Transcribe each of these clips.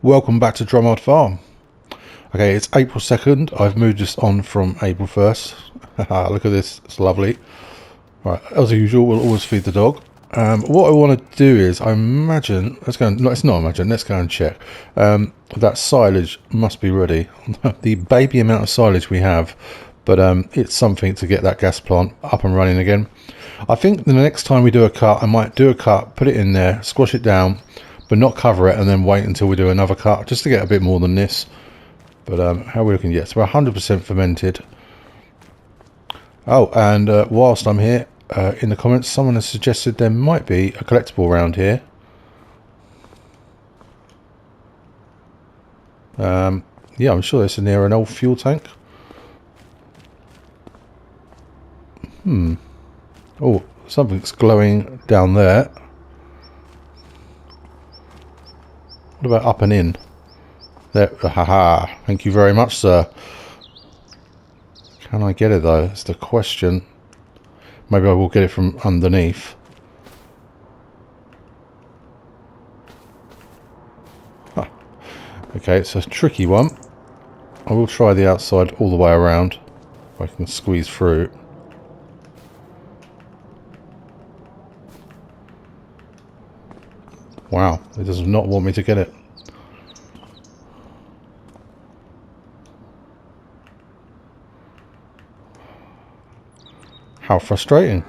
Welcome back to Drumard Farm. Okay, it's April 2nd. I've moved this on from April 1st. Look at this, it's lovely. Right, as usual, we'll always feed the dog. What I want to do is, I imagine, let's go and check. That silage must be ready. The baby amount of silage we have, but it's something to get that gas plant up and running again. I think the next time we do a cut, I might do a cut, put it in there, squash it down, but not cover it, and then wait until we do another cut, just to get a bit more than this. But how are we looking? Yes, we're 100% fermented. Oh, and whilst I'm here, in the comments, someone has suggested there might be a collectible around here. Yeah, I'm sure it's near an old fuel tank. Oh, something's glowing down there. What about up and in? There, haha, thank you very much, sir. Can I get it though? That's the question. Maybe I will get it from underneath. Huh. Okay, it's a tricky one. I will try the outside all the way around. If I can squeeze through. Wow, it does not want me to get it. How frustrating.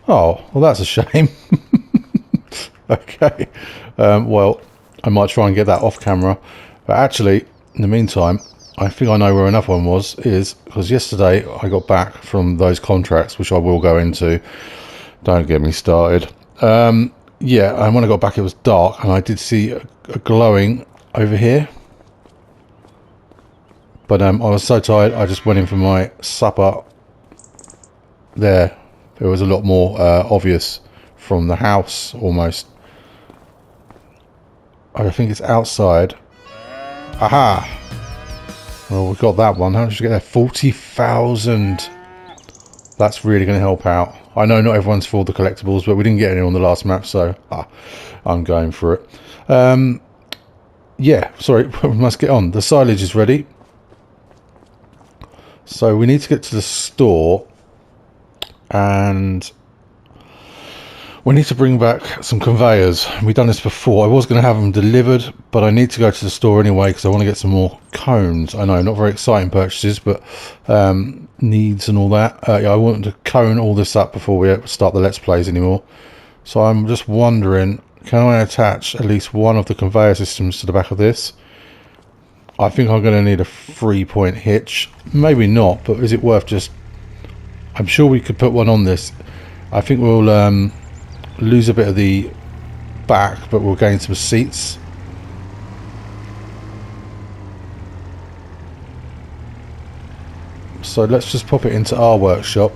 Oh, well that's a shame. Okay. Well, I might try and get that off camera. But actually, in the meantime, I think I know where another one is because yesterday I got back from those contracts, which I will go into. Don't get me started. Yeah, and when I got back it was dark and I did see a glowing over here. But I was so tired I just went in for my supper. There. It was a lot more obvious from the house almost. I think it's outside. Aha! Well, we got that one. How did you get there? 40,000. That's really going to help out. I know not everyone's for the collectibles, but we didn't get any on the last map, so I'm going for it. Yeah, sorry, we must get on. The silage is ready. So we need to get to the store, and we need to bring back some conveyors. We've done this before. I was going to have them delivered, but I need to go to the store anyway because I want to get some more cones. I know, not very exciting purchases, but needs and all that. Yeah, I want to cone all this up before we start the Let's Plays anymore. So I'm just wondering, can I attach at least one of the conveyor systems to the back of this? I think I'm going to need a 3-point hitch. Maybe not, but is it worth just... I'm sure we could put one on this. I think we'll... lose a bit of the back, but we'll gain some seats. So let's just pop it into our workshop.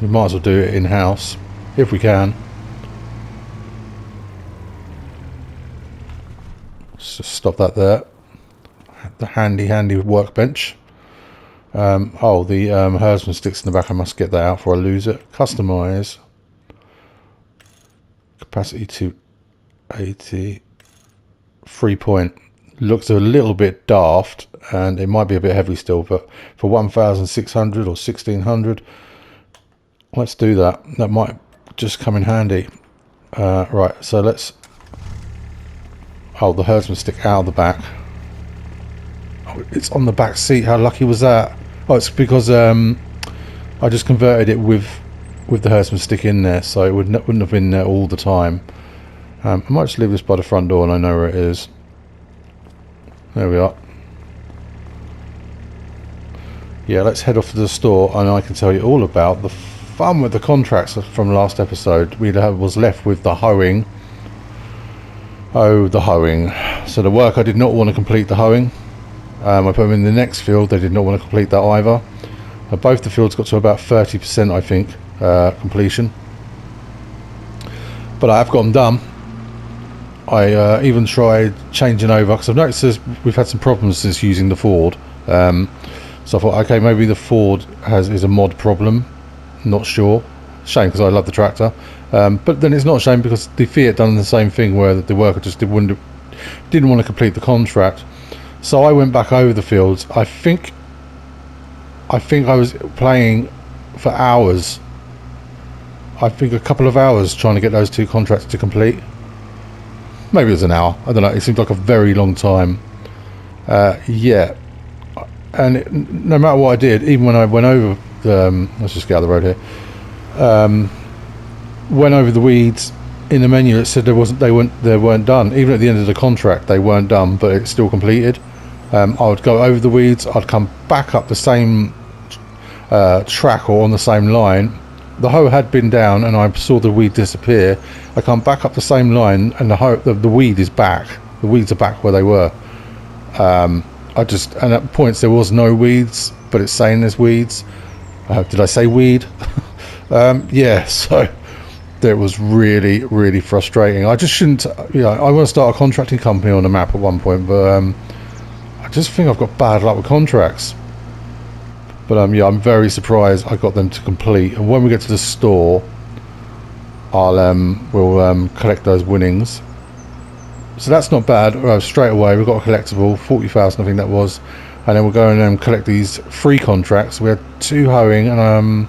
We might as well do it in-house if we can. Let's just stop that there. The handy workbench. Oh, the HERDSMAN sticks in the back. I must get that out before I lose it. Customize. Capacity to 80. 3-point. Looks a little bit daft, and it might be a bit heavy still, but for 1,600 or 1,600, let's do that. That might just come in handy. Right, so let's... Oh, the HERDSMAN stick out of the back. Oh, it's on the back seat. How lucky was that? Oh, it's because I just converted it with the HERDSMAN stick in there, so it wouldn't have been there all the time. I might just leave this by the front door and I know where it is. There we are. Yeah, let's head off to the store and I can tell you all about the fun with the contracts from last episode. We was left with the hoeing. Oh, the hoeing. So the work, I did not want to complete the hoeing. I put them in the next field. They did not want to complete that either. Both the fields got to about 30%, I think, completion. But I have got them done. I even tried changing over because I've noticed we've had some problems since using the Ford. So I thought, okay, maybe the Ford is a mod problem. Not sure. Shame, because I love the tractor. But then it's not a shame, because the Fiat done the same thing, where the worker just didn't want to complete the contract. So I went back over the fields. I think I was playing for hours. I think a couple of hours trying to get those 2 contracts to complete. Maybe it was an hour. I don't know. It seemed like a very long time. Yeah. And no matter what I did, even when I went over let's just get out of the road here. Went over the weeds in the menu. It said they weren't done. Even at the end of the contract, they weren't done, but it's still completed. I would go over the weeds. I'd come back up the same track or on the same line. The hoe had been down, and I saw the weed disappear. I come back up the same line, and the weed is back. The weeds are back where they were. And at points there was no weeds, but it's saying there's weeds. Did I say weed? Yeah, so that was really, really frustrating. I just shouldn't, I want to start a contracting company on the map at one point, but I just think I've got bad luck with contracts. But yeah, I'm very surprised I got them to complete. And when we get to the store, we'll collect those winnings. So that's not bad. Straight away, we've got a collectible, 40,000, I think that was. And then we'll go and collect these 3 contracts. We had 2 hoeing, and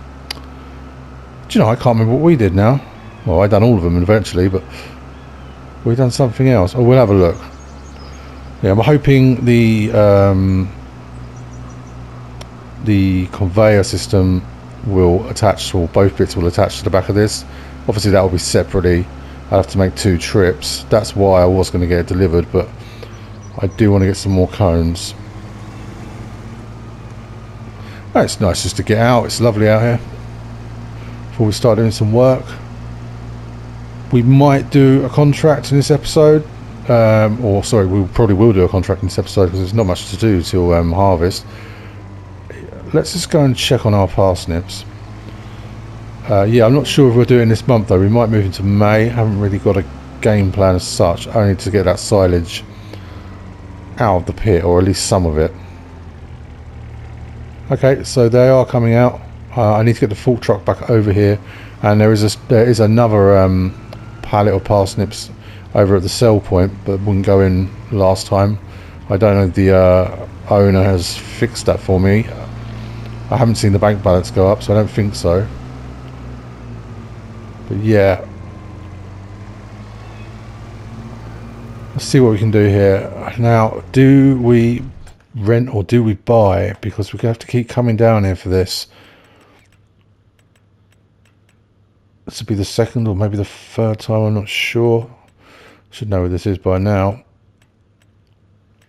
do you know, I can't remember what we did now. Well, I done all of them eventually, but we've done something else. Oh, we'll have a look. Yeah, I'm hoping the conveyor system will attach, or both bits will attach to the back of this. Obviously that will be separately. I have to make 2 trips. That's why I was going to get it delivered, but I do want to get some more cones. Oh, it's nice just to get out. It's lovely out here before we start doing some work. We might do a contract in this episode, or sorry, we probably will do a contract in this episode, because there's not much to do till harvest. Let's just go and check on our parsnips. Yeah, I'm not sure if we're doing this month though. We might move into May. Haven't really got a game plan as such, only to get that silage out of the pit, or at least some of it. Okay, so they are coming out. I need to get the fork truck back over here, and there is another pallet of parsnips over at the sell point, but wouldn't go in last time. I don't know if the owner has fixed that for me. I haven't seen the bank balance go up, so I don't think so. But yeah, let's see what we can do here. Now, do we rent or do we buy? Because we're going to have to keep coming down here for this. This will be the 2nd or maybe the 3rd time, I'm not sure. Should know what this is by now.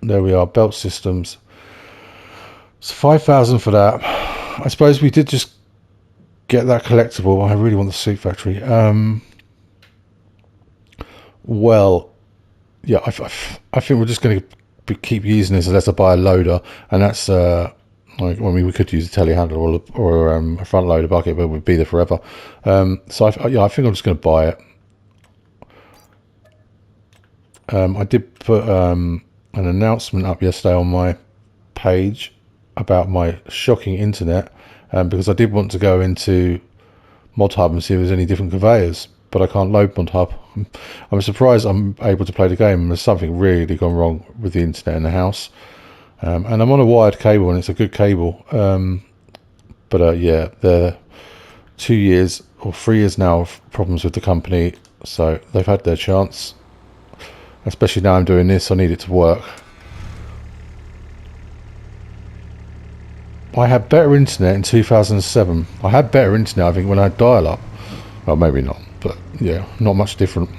There we are, belt systems. It's 5,000 for that. I suppose we did just get that collectible. I really want the suit factory. Well, yeah, I think we're just going to keep using this unless I buy a loader, and that's I mean, we could use a telehandler or a front loader bucket, but we'd be there forever. So yeah, I think I'm just going to buy it. I did put an announcement up yesterday on my page about my shocking internet, because I did want to go into ModHub and see if there's any different conveyors, but I can't load ModHub. I'm surprised I'm able to play the game. There's something really gone wrong with the internet in the house. And I'm on a wired cable, and it's a good cable. But yeah, they're 2 years or 3 years now of problems with the company, so they've had their chance. Especially now I'm doing this, I need it to work. I had better internet in 2007. I had better internet, I think, when I had dial-up. Well, maybe not, but yeah, not much different.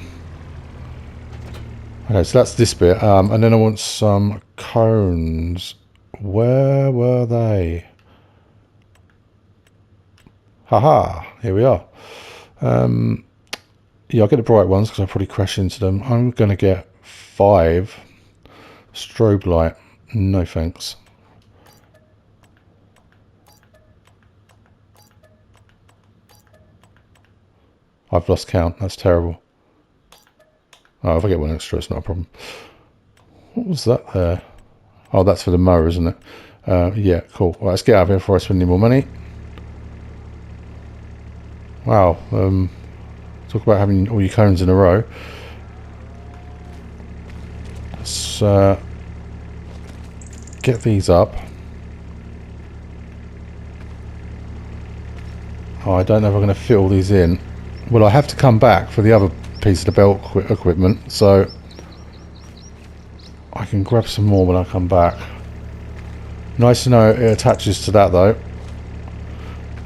Okay, so that's this bit, and then I want some cones. Where were they? Haha, here we are. Yeah, I'll get the bright ones because I'll probably crash into them. I'm going to get 5 strobe light. No thanks. I've lost count. That's terrible. Oh, if I get one extra, it's not a problem. What was that there? Oh, that's for the mower, isn't it? Yeah, cool. Well, let's get out of here before I spend any more money. Wow, talk about having all your cones in a row. Let's get these up. Oh, I don't know if I'm going to fit all these in. Well, I have to come back for the other piece of the belt equipment, so I can grab some more when I come back. Nice to know it attaches to that though.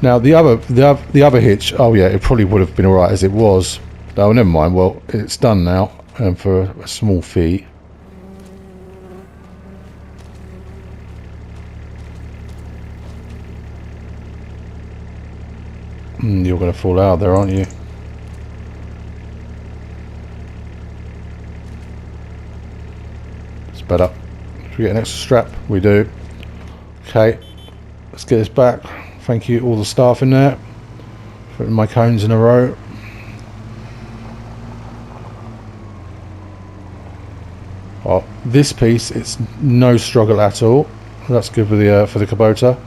Now the other hitch, oh yeah, it probably would have been alright as it was. Oh, never mind. Well, it's done now, for a small fee. You're going to fall out there, aren't you? It's better. Should we get an extra strap? We do. Okay, let's get this back. Thank you, all the staff in there, putting my cones in a row. Oh, this piece, it's no struggle at all. That's good for the Kubota.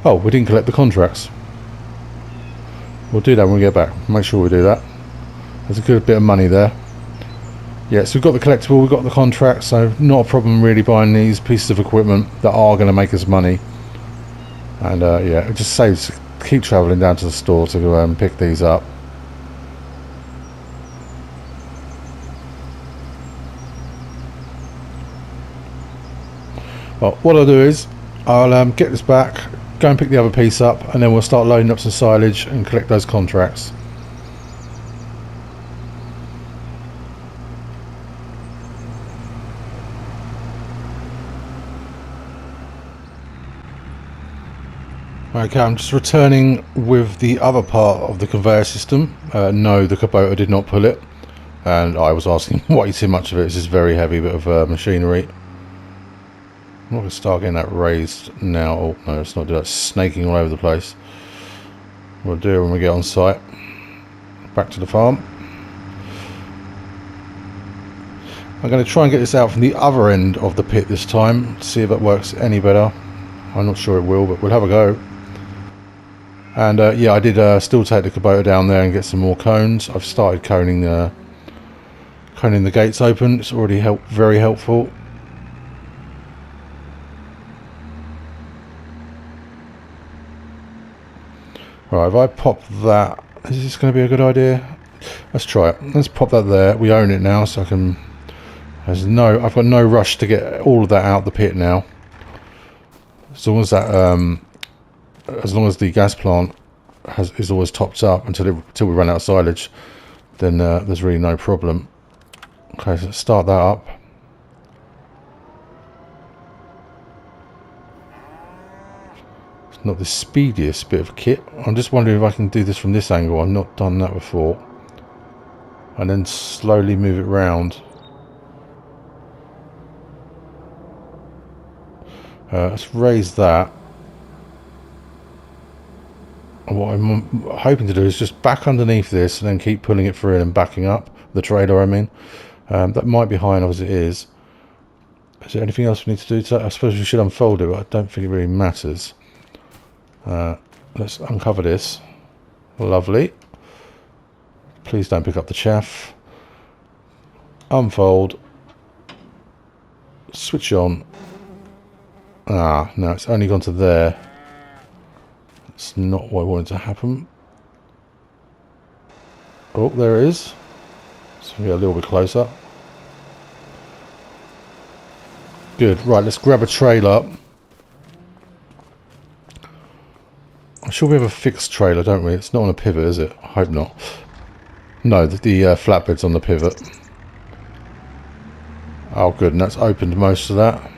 Oh, we didn't collect the contracts. We'll do that when we get back. Make sure we do that. There's a good bit of money there. Yeah, so we've got the collectible, we've got the contract, so not a problem really buying these pieces of equipment that are going to make us money. And yeah, it just saves, keep travelling down to the store to go and pick these up. Well, what I'll do is, I'll get this back, go and pick the other piece up, and then we'll start loading up some silage and collect those contracts. Okay, I'm just returning with the other part of the conveyor system. No, the Kubota did not pull it, and I was asking way too much of it. It's just very heavy bit of machinery. I'm not going to start getting that raised now. Oh no, it's not. It's snaking all over the place. We'll do it when we get on site. Back to the farm. I'm going to try and get this out from the other end of the pit this time, see if it works any better. I'm not sure it will, but we'll have a go. And yeah, I did still take the Kubota down there and get some more cones. I've started coning the gates open. It's already very helpful. Right, if I pop that, is this going to be a good idea? Let's try it. Let's pop that there. We own it now, so I can. I've got no rush to get all of that out the pit now. As long as that, as long as the gas plant is always topped up until we run out of silage, then there's really no problem. Okay, so let's start that up. It's not the speediest bit of kit. I'm just wondering if I can do this from this angle. I've not done that before. And then slowly move it round. Let's raise that. And what I'm hoping to do is just back underneath this and then keep pulling it through and backing up the trailer, I mean. That might be high enough as it is. Is there anything else we need to do to that? I suppose we should unfold it, but I don't think it really matters. Let's uncover this. Lovely. Please don't pick up the chaff. Unfold. Switch on. Ah, no, it's only gone to there. That's not what I wanted to happen. Oh, there it is. So we get a little bit closer. Good. Right, let's grab a trailer. I'm sure we have a fixed trailer, don't we? It's not on a pivot, is it? I hope not. No, the flatbed's on the pivot. Oh, good. And that's opened most of that.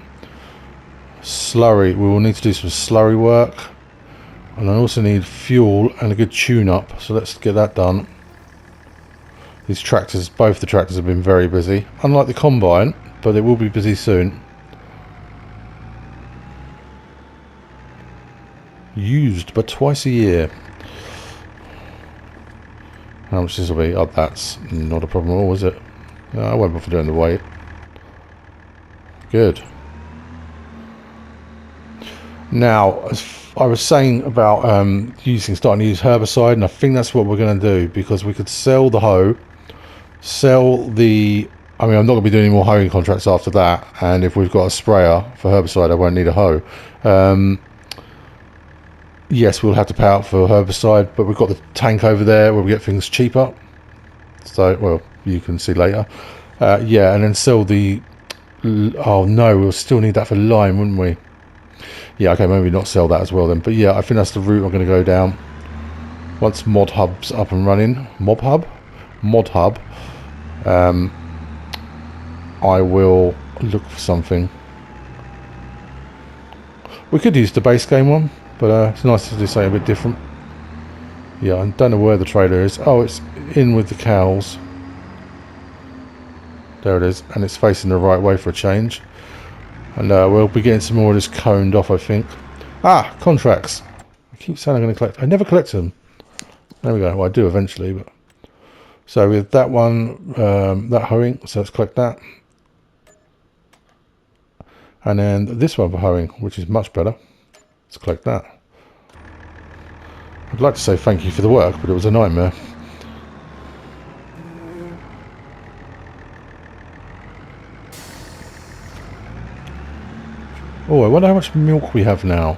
Slurry. We will need to do some slurry work. And I also need fuel and a good tune-up. So let's get that done. These tractors, both the tractors have been very busy. Unlike the combine, but they will be busy soon. Used but twice a year. How much this will be? Oh, that's not a problem at all, is it? No, I won't bother doing the weight. Good. Now, as I was saying about starting to use herbicide, and I think that's what we're going to do, because we could sell the hoe, sell the... I mean, I'm not going to be doing any more hoeing contracts after that, and if we've got a sprayer for herbicide, I won't need a hoe. Yes, we'll have to pay out for herbicide, but we've got the tank over there where we get things cheaper. So, well, you can see later. Yeah, and then sell the... Oh no, we'll still need that for lime, wouldn't we? Yeah, okay, maybe not sell that as well then. But yeah, I think that's the route I'm going to go down. Once Mod Hub's up and running. Mod Hub, I will look for something. We could use the base game one, but it's nice to do something a bit different. Yeah, I don't know where the trailer is. Oh, it's in with the cows. There it is, and it's facing the right way for a change. And we'll be getting some more of this coned off, I think. Ah, contracts. I keep saying I'm going to collect. I never collect them. There we go. Well, I do eventually. But so with that one, that hoeing, so let's collect that. And then this one for hoeing, which is much better. Let's collect that. I'd like to say thank you for the work, but it was a nightmare. Oh, I wonder how much milk we have now.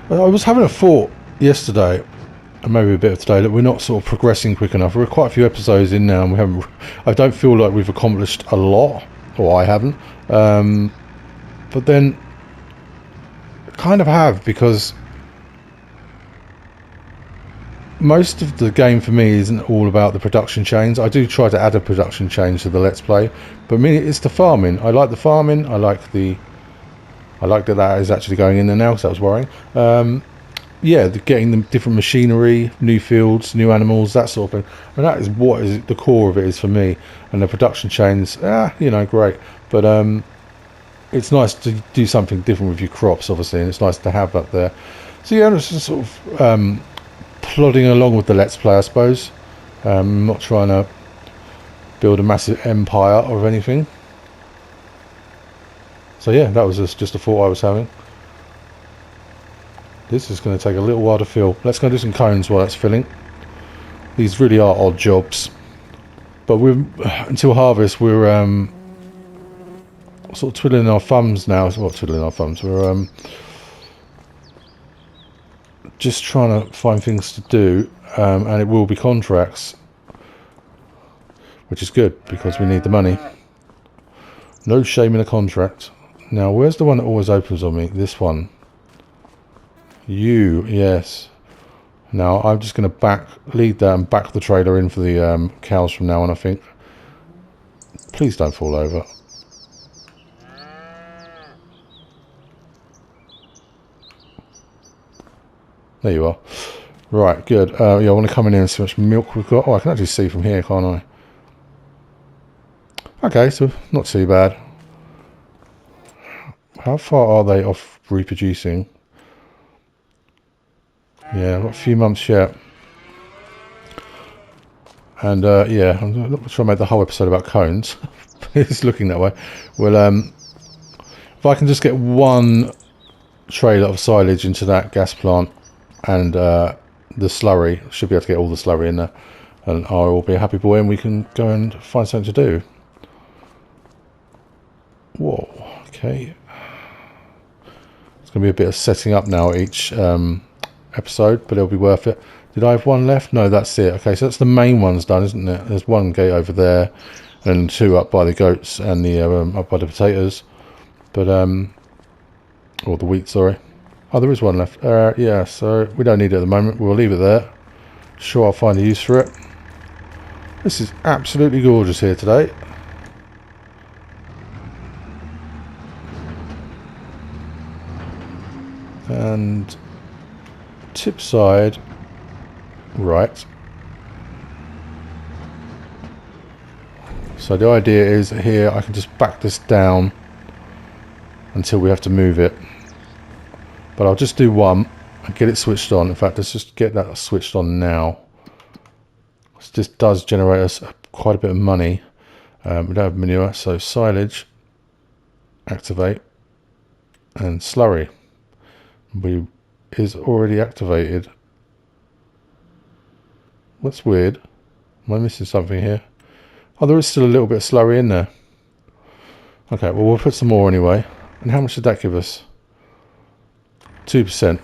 I was having a thought yesterday, and maybe a bit of today, that we're not sort of progressing quick enough. We're quite a few episodes in now, and we haven't. I don't feel like we've accomplished a lot, or I haven't. But then, kind of have, because most of the game for me isn't all about the production chains. I do try to add a production chain to the Let's Play, but me, it's the farming. I like the farming. I like that is actually going in there now, because that was worrying. Yeah, getting the different machinery, new fields, new animals, that sort of thing. And that is what is the core of it is for me. And the production chains, you know, great. But it's nice to do something different with your crops, obviously, and it's nice to have that there. So yeah, it's just sort of plodding along with the Let's Play, I suppose. Not trying to build a massive empire or anything. So yeah, that was just a thought I was having. This is going to take a little while to fill. Let's go do some cones while that's filling. These really are odd jobs, but we're until harvest we're sort of twiddling our thumbs now. What twiddling our thumbs? We're just trying to find things to do, and it will be contracts, which is good because we need the money. No shame in a contract. Now, where's the one that always opens on me? This one. Yes. Now, I'm just going to lead that and back the trailer in for the cows from now on, I think. Please don't fall over. There you are. Right, good. Yeah, I want to come in here and see how much milk we've got. Oh, I can actually see from here, can't I? Okay, so not too bad. How far are they off reproducing? Yeah, I've got a few months yet. And yeah, I'm not trying to make the whole episode about cones. It's looking that way. Well, if I can just get one trailer of silage into that gas plant and the slurry, should be able to get all the slurry in there, and I will be a happy boy, and we can go and find something to do. Whoa, okay. It's going to be a bit of setting up now each episode, but it'll be worth it. Did I have one left? No, that's it. Okay, so that's the main one's done, isn't it? There's one gate over there and two up by the goats and the up by the potatoes, but or the wheat, sorry. Oh, there is one left. Yeah, so we don't need it at the moment. We'll leave it there. Sure, I'll find a use for it. This is absolutely gorgeous here today. And tip side right. So the idea is here I can just back this down until we have to move it. But I'll just do one and get it switched on. In fact, let's just get that switched on now. This does generate us quite a bit of money. We don't have manure, so silage, activate, and slurry is already activated. That's weird. Am I missing something here? Oh, there is still a little bit of slurry in there. Okay, well, we'll put some more anyway. And how much did that give us? 2%.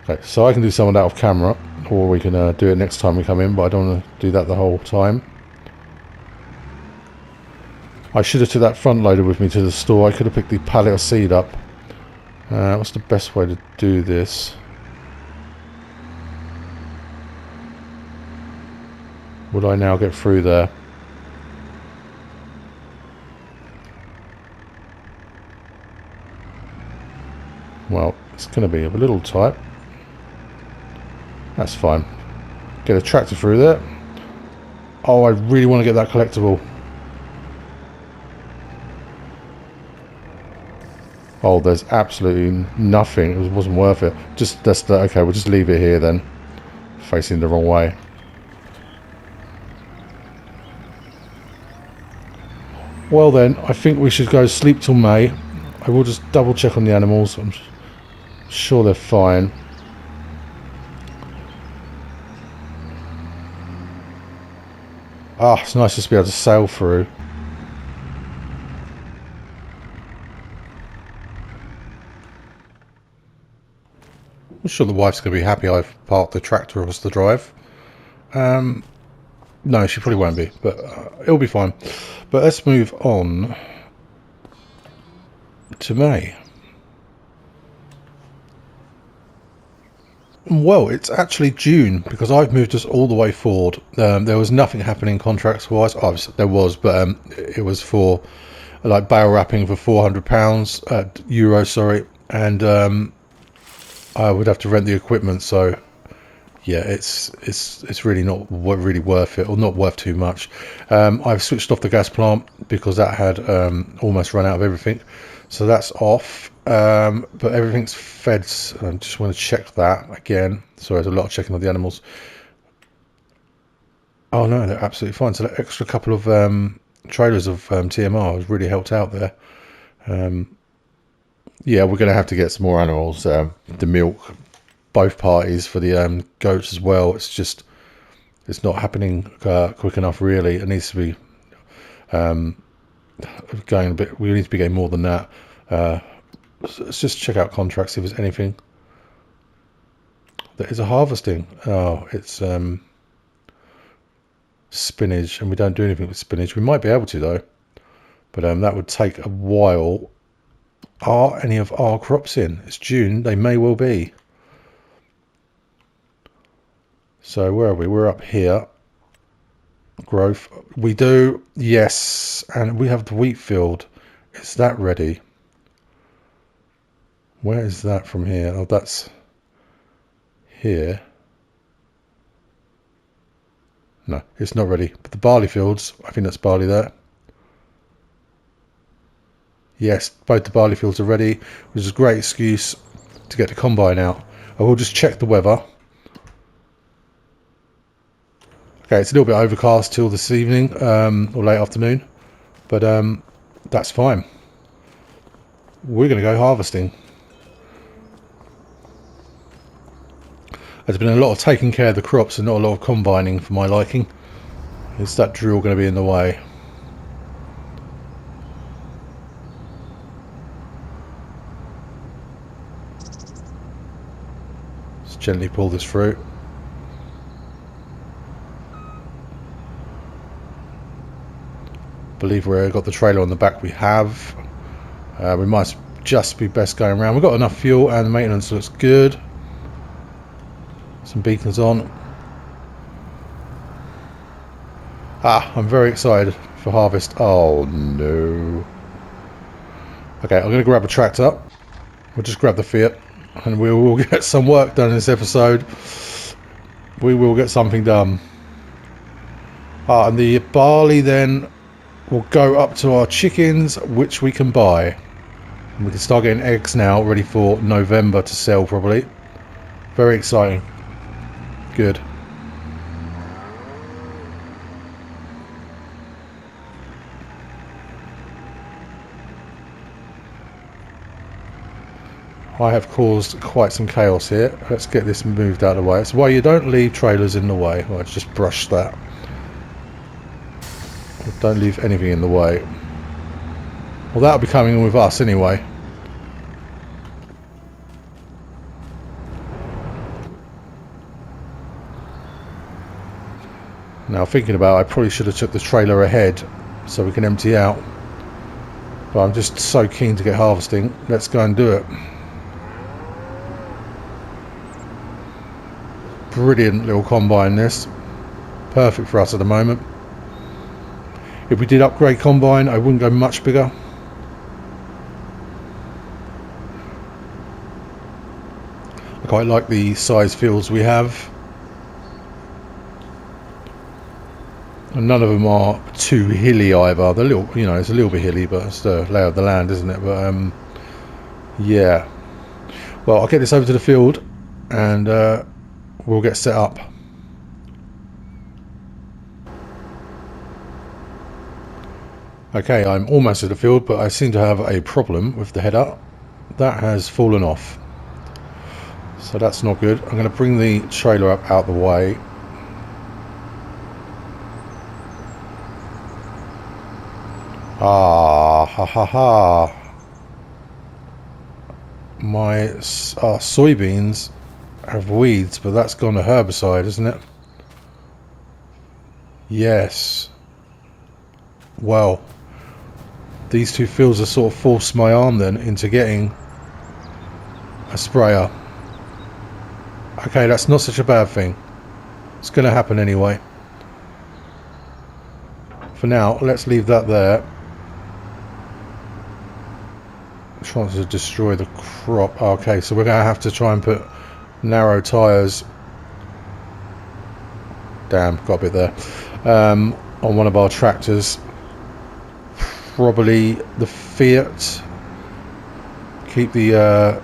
Okay, so I can do some of that off camera, or we can do it next time we come in, but I don't want to do that the whole time. I should have took that front loader with me to the store. I could have picked the pallet of seed up. What's the best way to do this? Would I now get through there? Well, it's going to be a little tight. That's fine. Get a tractor through there. Oh, I really want to get that collectible. Oh, there's absolutely nothing. It wasn't worth it. Just that's the, okay. We'll just leave it here then. Facing the wrong way. Well then, I think we should go sleep till May. I will just double check on the animals. I'm sure they're fine. Ah, it's nice just to be able to sail through. I'm sure the wife's going to be happy I've parked the tractor across the drive. No, she probably won't be, but it'll be fine. But let's move on to May. Well, it's actually June because I've moved us all the way forward. There was nothing happening contracts-wise. Oh, there was, but it was for like bale wrapping for £400 euro, sorry, and I would have to rent the equipment. So yeah, it's really not really worth it, or not worth too much. I've switched off the gas plant because that had almost run out of everything, so that's off. But everything's fed. So I just want to check that again. Sorry, there's a lot of checking of the animals. Oh no, they're absolutely fine. So that extra couple of trailers of TMR has really helped out there. Yeah, we're going to have to get some more animals. The milk, both parties for the goats as well. It's just, it's not happening quick enough. Really, it needs to be going a bit. We need to be getting more than that. Let's just check out contracts, see if there's anything. There is a harvesting. Oh, it's spinach, and we don't do anything with spinach. We might be able to though, but that would take a while. Are any of our crops in? It's June. They may well be. So where are we? We're up here. Growth. We do. Yes, and we have the wheat field. Is that ready? Where is that from here? Oh, that's here. No, it's not ready. But the barley fields, I think that's barley there. Yes, both the barley fields are ready, which is a great excuse to get the combine out. I will just check the weather. Okay, it's a little bit overcast till this evening, or late afternoon, but that's fine. We're going to go harvesting. There's been a lot of taking care of the crops and not a lot of combining for my liking. Is that drill going to be in the way? Let's gently pull this through. Believe we've got the trailer on the back. We have. We might just be best going around. We've got enough fuel and the maintenance looks good. Some beacons on. Ah, I'm very excited for harvest. Oh no. Okay, I'm going to grab a tractor. We'll just grab the Fiat and we will get some work done in this episode. We will get something done. Ah, and the barley then will go up to our chickens, which we can buy. We can start getting eggs now, ready for November to sell probably. Very exciting. Good. I have caused quite some chaos here. Let's get this moved out of the way. That's why you don't leave trailers in the way. I just brush that. Don't leave anything in the way. Well, that'll be coming with us anyway. Now thinking about it, I probably should have took the trailer ahead so we can empty out. But I'm just so keen to get harvesting. Let's go and do it. Brilliant little combine this. Perfect for us at the moment. If we did upgrade combine, I wouldn't go much bigger. I quite like the size fields we have. And none of them are too hilly either. They're little, you know, it's a little bit hilly, but it's the lay of the land, isn't it? But yeah. Well, I'll get this over to the field and we'll get set up. Okay, I'm almost at the field, but I seem to have a problem with the header. That has fallen off. So that's not good. I'm going to bring the trailer up out the way. Ah, ha ha ha. My soybeans have weeds, but that's gone to herbicide, isn't it? Yes. Well, these two fields have sort of forced my arm then into getting a sprayer. Okay, that's not such a bad thing. It's going to happen anyway. For now, let's leave that there. Trying to destroy the crop. Okay, so we're going to have to try and put narrow tyres. Damn, got a bit there. On one of our tractors. Probably the Fiat. Keep the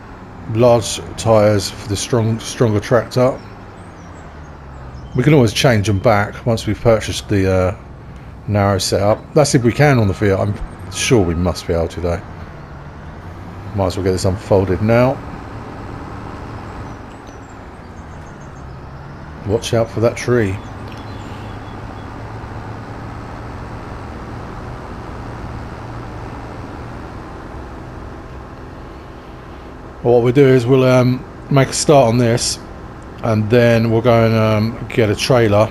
large tyres for the stronger tractor. We can always change them back once we've purchased the narrow setup. That's if we can on the Fiat. I'm sure we must be able to though. Might as well get this unfolded now. Watch out for that tree. Well, what we'll do is we'll make a start on this and then we'll go and get a trailer.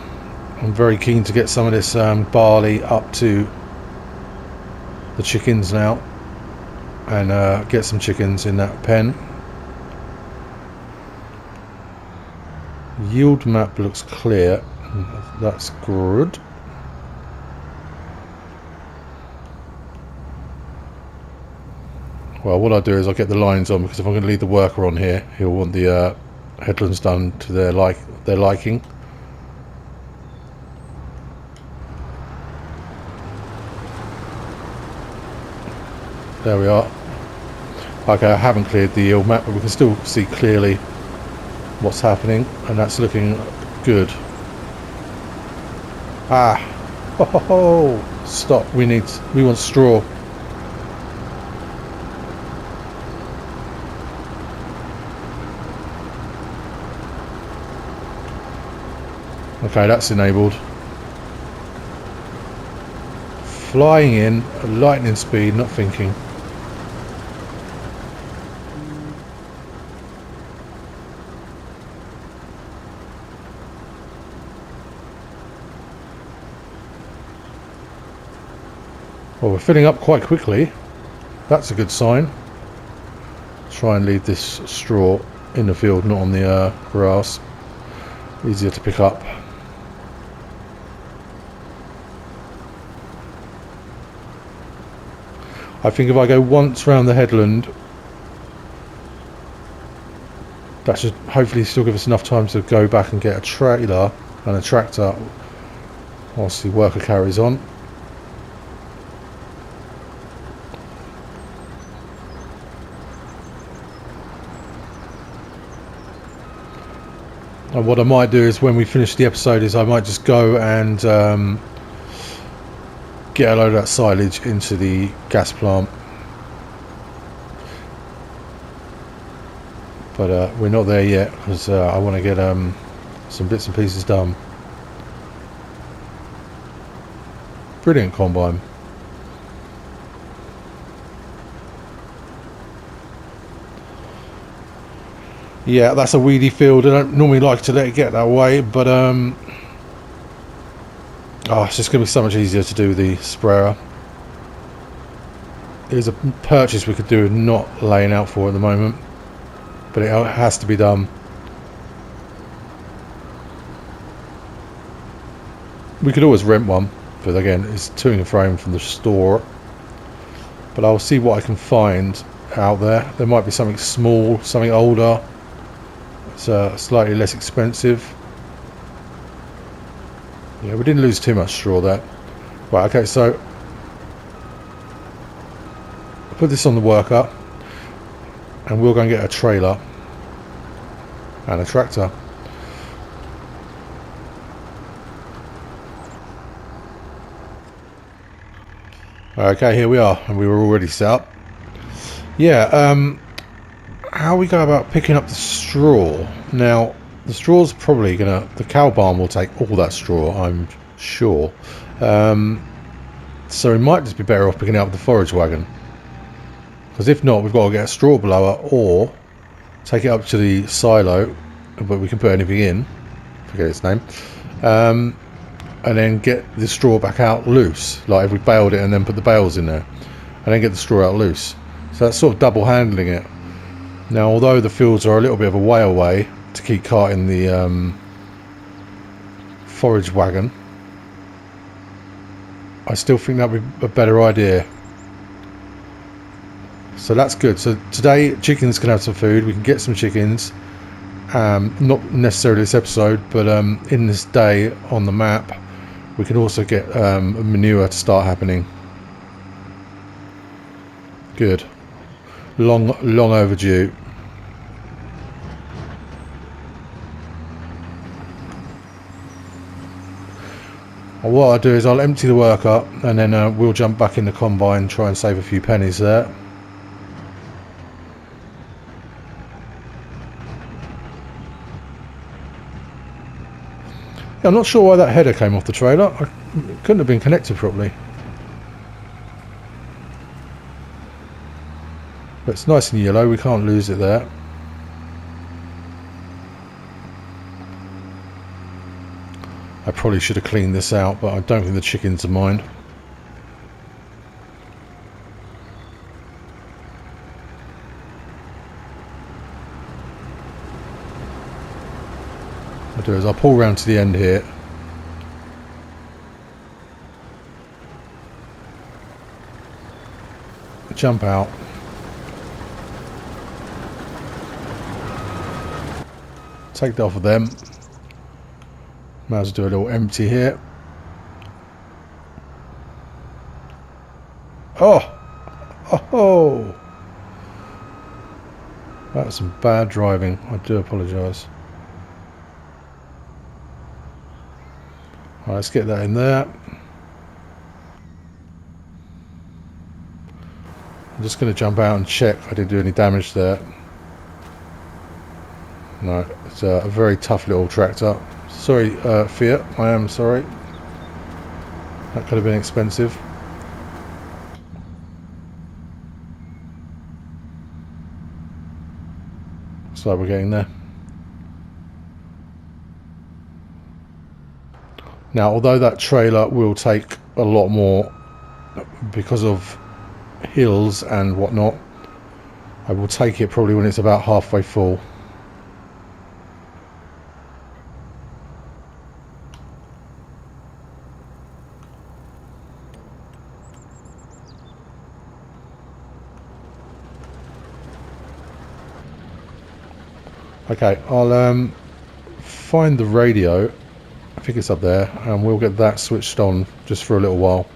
I'm very keen to get some of this barley up to the chickens now. And get some chickens in that pen. Yield map looks clear. That's good. Well, what I'll do is I'll get the lines on, because if I'm going to leave the worker on here, he'll want the headlands done to their liking. There we are. Okay, I haven't cleared the yield map, but we can still see clearly what's happening, and that's looking good. Ah, ho ho ho! Stop. We want straw. Okay, that's enabled. Flying in at lightning speed, not thinking. Well, we're filling up quite quickly. That's a good sign. Try and leave this straw in the field, not on the grass. Easier to pick up. I think if I go once round the headland, that should hopefully still give us enough time to go back and get a trailer and a tractor whilst the worker carries on. And what I might do is when we finish the episode is I might just go and get a load of that silage into the gas plant. But we're not there yet because I want to get some bits and pieces done. Brilliant combine. Yeah, that's a weedy field. I don't normally like to let it get that way, but oh, it's just going to be so much easier to do with the sprayer. There's a purchase we could do not laying out for at the moment, but it has to be done. We could always rent one, but again, it's to and fro from the store. But I'll see what I can find out there. There might be something small, something older. It's slightly less expensive. Yeah, we didn't lose too much straw there. Right, okay, so I'll put this on the worker and we'll go and get a trailer and a tractor. Okay, here we are, and we were already set up. Yeah, how we go about picking up the straw. Now, the straw's probably the cow barn will take all that straw, I'm sure. So we might just be better off picking it up with the forage wagon. Because if not, we've got to get a straw blower or take it up to the silo, but we can put anything in, forget its name, and then get the straw back out loose, like if we baled it and then put the bales in there, and then get the straw out loose. So that's sort of double handling it. Now, although the fields are a little bit of a way away to keep carting the forage wagon, I still think that would be a better idea. So that's good. So today, chickens can have some food. We can get some chickens. Not necessarily this episode, but in this day on the map, we can also get manure to start happening. Good. Long overdue. What I'll do is I'll empty the work up and then we'll jump back in the combine and try and save a few pennies there. Yeah, I'm not sure why that header came off the trailer. It couldn't have been connected properly. But it's nice and yellow, we can't lose it there. I probably should have cleaned this out, but I don't think the chickens will mind. What I'll do is I'll pull round to the end here. Jump out. Take that off of them. Might as well do a little empty here. Oh! That was some bad driving. I do apologise. Right, let's get that in there. I'm just going to jump out and check if I didn't do any damage there. No, it's a very tough little tractor. Sorry, Fiat, I am sorry. That could have been expensive. Looks like we're getting there. Now, although that trailer will take a lot more because of hills and whatnot, I will take it probably when it's about halfway full. Okay, I'll find the radio. I think it's up there, and we'll get that switched on just for a little while.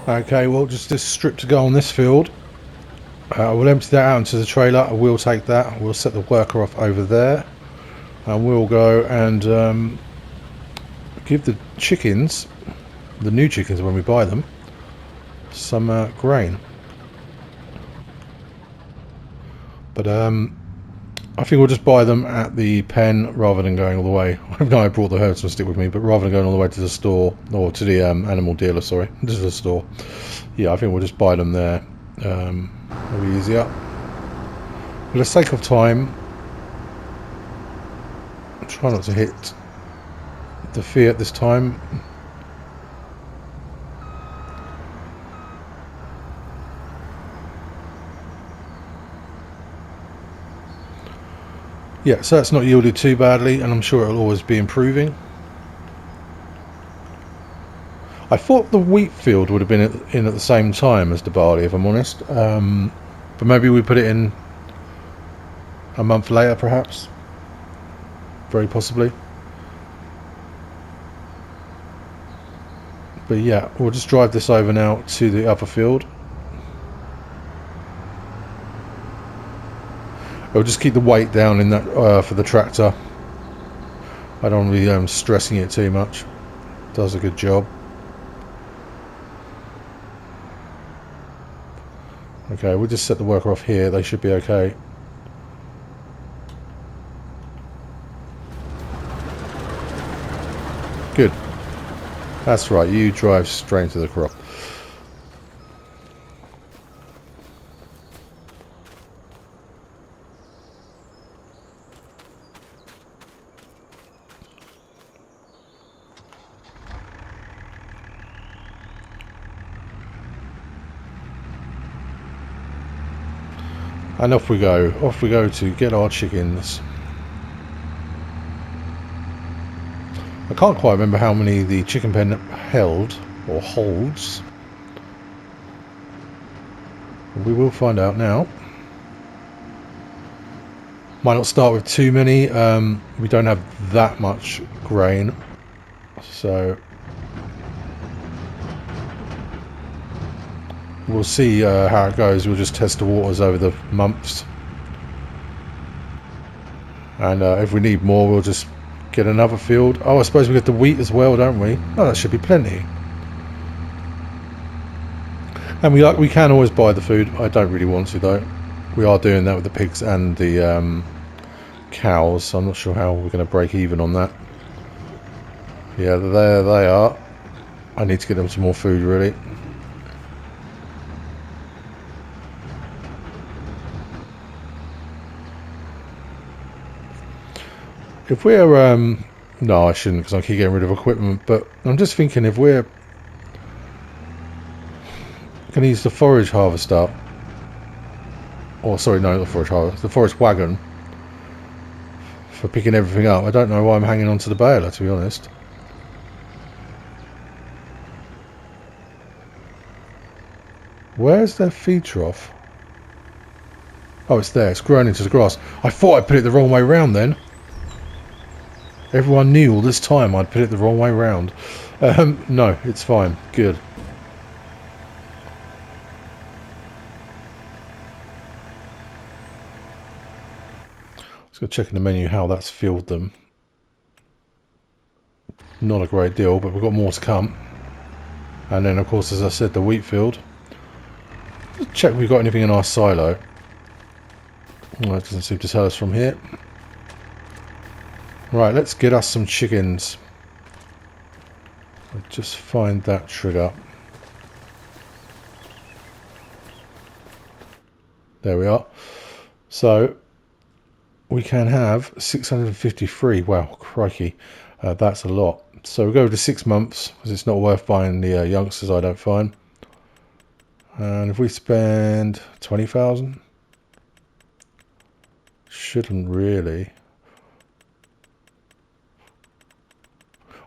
Okay, well, just this strip to go on this field. We'll empty that out into the trailer. I will take that. We'll set the worker off over there. And we'll go and give the chickens, the new chickens when we buy them, some grain. But I think we'll just buy them at the pen rather than going all the way. I brought the HERDSMAN stick with me, but rather than going all the way to the store, or to the animal dealer, sorry, this is the store. Yeah, I think we'll just buy them there. It'll be easier. For the sake of time, try not to hit the Fiat this time. Yeah, so that's not yielded too badly, and I'm sure it'll always be improving. I thought the wheat field would have been in at the same time as the barley, if I'm honest. But maybe we put it in a month later, perhaps. Very possibly. But yeah, we'll just drive this over now to the upper field. I'll just keep the weight down in that for the tractor. I don't want to be stressing it too much. It does a good job. Okay, we'll just set the worker off here. They should be okay. Good. That's right, you drive straight into the crop. And off we go to get our chickens. I can't quite remember how many the chicken pen held or holds. We will find out now. Might not start with too many. We don't have that much grain, so we'll see how it goes. We'll just test the waters over the months, and if we need more, we'll just get another field. Oh, I suppose we get the wheat as well, don't we? Oh, that should be plenty. And we can always buy the food. I don't really want to though. We are doing that with the pigs and the cows, so I'm not sure how we're going to break even on that. Yeah, there they are. I need to get them some more food, really. If we're no, I shouldn't, because I keep getting rid of equipment, but I'm just thinking if we're going to use the forage harvester, or sorry, no, not the forage harvester, the forage wagon for picking everything up. I don't know why I'm hanging on to the baler, to be honest. Where's their feed trough? Oh, it's there. It's grown into the grass. I thought I put it the wrong way round then. Everyone knew all this time I'd put it the wrong way round. No, it's fine. Good. Let's go check in the menu how that's filled them. Not a great deal, but we've got more to come. And then, of course, as I said, the wheat field. Let's check if we've got anything in our silo. Well, it doesn't seem to tell us from here. Right, let's get us some chickens. I'll just find that trigger. There we are. So we can have 653. Wow, crikey, that's a lot. So we'll go to 6 months because it's not worth buying the youngsters, I don't find. And if we spend 20,000, shouldn't really.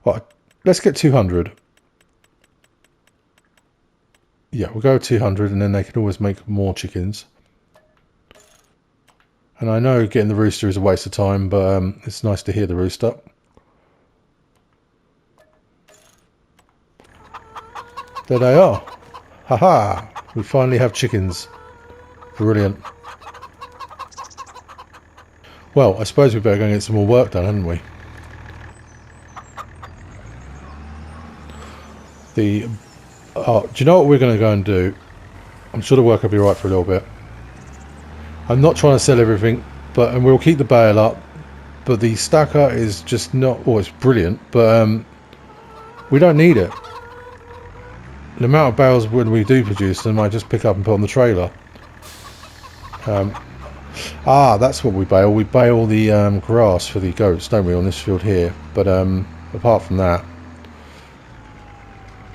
Well, let's get 200. Yeah, we'll go 200, and then they can always make more chickens. And I know getting the rooster is a waste of time, but it's nice to hear the rooster. There they are. Haha! We finally have chickens. Brilliant. Well, I suppose we better go and get some more work done, hadn't we? Do you know what we're going to go and do? I'm sure the work will be right for a little bit. I'm not trying to sell everything, and we'll keep the bale up. But the stacker is just not. Oh, it's brilliant, but we don't need it. The amount of bales when we do produce them, I just pick up and put on the trailer. That's what we bale. We bale the grass for the goats, don't we, on this field here? But apart from that,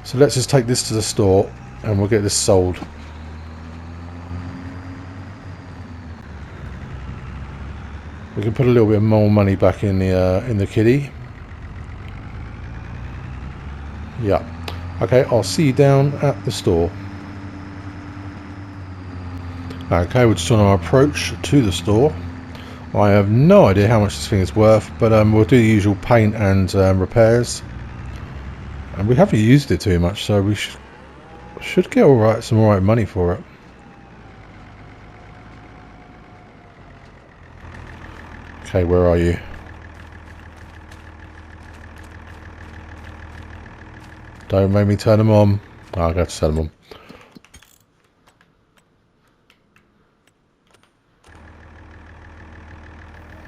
so let's just take this to the store and we'll get this sold. We can put a little bit more money back in the kitty. Yeah. Okay, I'll see you down at the store. Okay, we're just on our approach to the store. I have no idea how much this thing is worth, but we'll do the usual paint and repairs. And we haven't used it too much, so we should get some alright money for it. Okay, where are you? Don't make me turn them on. Oh, I'll have to turn them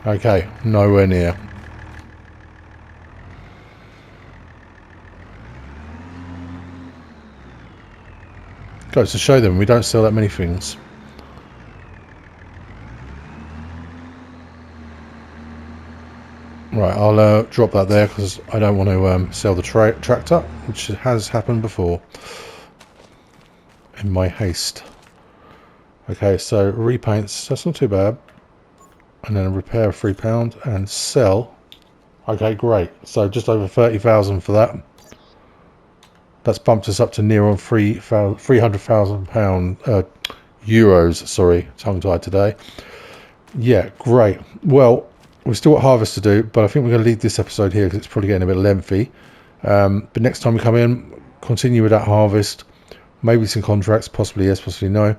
on. Okay, nowhere near. Goes to show them we don't sell that many things. Right, I'll drop that there because I don't want to sell the tractor, which has happened before in my haste. Okay, so repaints, that's not too bad. And then repair £3 and sell. Okay, great. So just over 30,000 for that. That's bumped us up to near on £300,000 euros. Sorry, tongue-tied today. Yeah, great. Well, we've still got harvest to do, but I think we're going to leave this episode here because it's probably getting a bit lengthy. But next time we come in, continue with that harvest. Maybe some contracts, possibly yes, possibly no.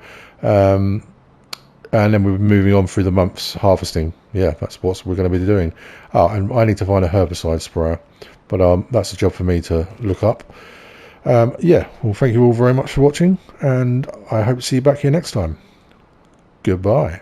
And then we're moving on through the months harvesting. Yeah, that's what we're going to be doing. Oh, and I need to find a herbicide sprayer, but that's a job for me to look up. Yeah, well, thank you all very much for watching, and I hope to see you back here next time. Goodbye.